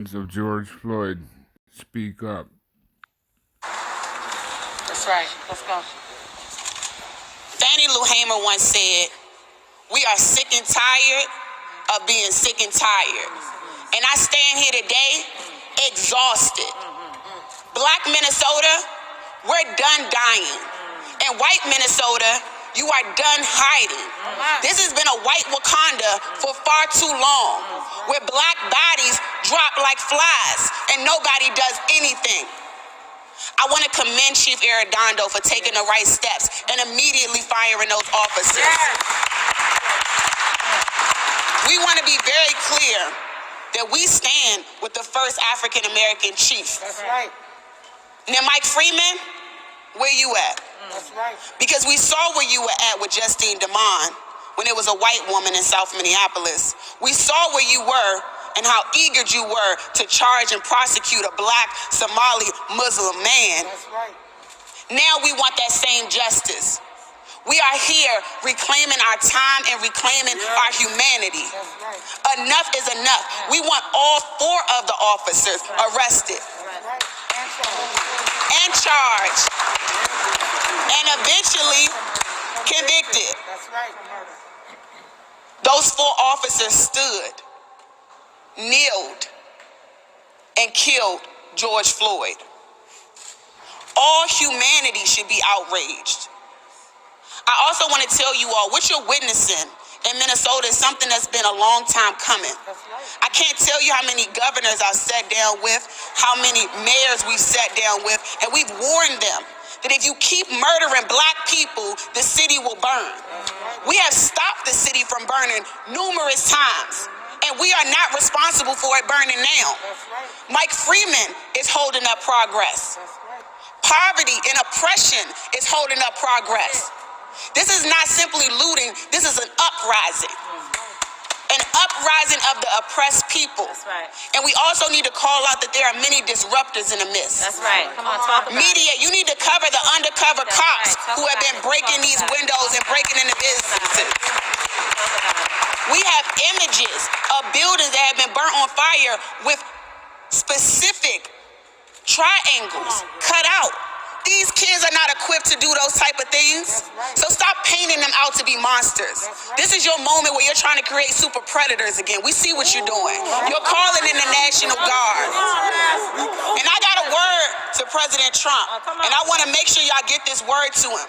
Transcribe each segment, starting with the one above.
Of George Floyd speak up. That's right. Let's go. Fannie Lou Hamer once said, "We are sick and tired of being sick and tired." And I stand here today exhausted. Black Minnesota, we're done dying. And white Minnesota, you are done hiding. This has been a white Wakanda for far too long, where black bodies drop like flies and nobody does anything. I want to commend Chief Arredondo for taking the right steps and immediately firing those officers. We want to be very clear that we stand with the first African American chief. That's right. Now, Mike Freeman, where you at? That's right. Because we saw where you were at with Justine Damond when it was a white woman in South Minneapolis. We saw where you were and how eager you were to charge and prosecute a black Somali Muslim man. That's right. Now we want that same justice. We are here reclaiming our time and reclaiming our humanity. That's right. Enough is enough. We want all 4 of the officers arrested That's right. and charged and eventually convicted. That's right. Those 4 officers stood, kneeled, and killed George Floyd. All humanity should be outraged. I also want to tell you all, what you're witnessing in Minnesota is something that's been a long time coming. I can't tell you how many governors I've sat down with, how many mayors we've sat down with, and we've warned them that if you keep murdering black people, the city will burn. We have stopped the city from burning numerous times, and we are not responsible for it burning now. Mike Freeman is holding up progress. Poverty and oppression is holding up progress. This is not simply looting, this is an uprising. An uprising of the oppressed people. That's right. And we also need to call out that there are many disruptors in the midst. That's right. Come on, talk about Media, you need to cover the undercover That's cops right. who have been breaking these windows and breaking into businesses. We have images of buildings that have been burnt on fire with specific triangles cut out. These kids are not equipped to do those type of things. So stop painting them out to be monsters. This is your moment where you're trying to create super predators again. We see what you're doing. You're calling in the National Guard. And I got a word to President Trump. And I want to make sure y'all get this word to him.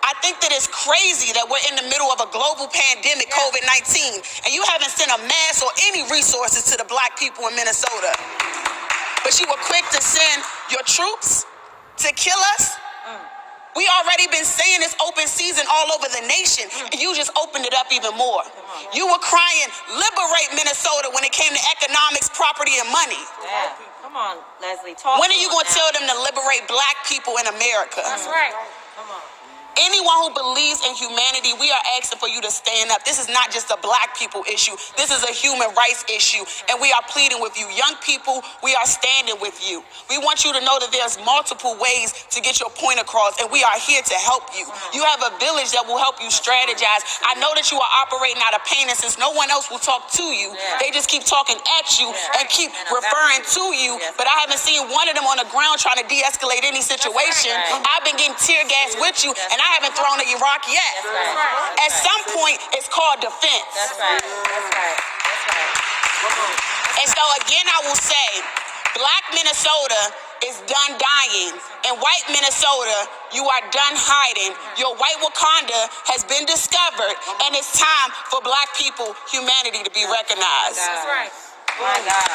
I think that it's crazy that we're in the middle of a global pandemic, COVID-19, and you haven't sent a mass or any resources to the black people in Minnesota. But you were quick to send your troops to kill us? We already been saying it's open season all over the nation, and you just opened it up even more. You were crying, liberate Minnesota when it came to economics, property, and money. Yeah. Come on, Leslie, talk. When are you going to tell them to liberate black people in America? That's right. Come on. Anyone who believes in humanity, we are asking for you to stand up. This is not just a black people issue. This is a human rights issue, and we are pleading with you. Young people, we are standing with you. We want you to know that there's multiple ways to get your point across, and we are here to help you. You have a village that will help you strategize. I know that you are operating out of pain, and since no one else will talk to you, they just keep talking at you and keep referring to you, but I haven't seen one of them on the ground trying to de-escalate any situation. I've been getting tear gas with you, and I haven't thrown a rock yet. At some point, it's called defense. That's right. That's right. That's right. And so again, I will say, black Minnesota is done dying, and white Minnesota, you are done hiding. Your white Wakanda has been discovered, and it's time for black people, humanity to be recognized. That's right. My God.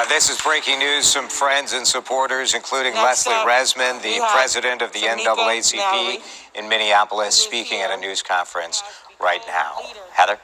This is breaking news from friends and supporters, including Next Leslie up, Resman, the we have president of the Tamika NAACP Mallory, in Minneapolis, speaking at a news conference right now. Heather?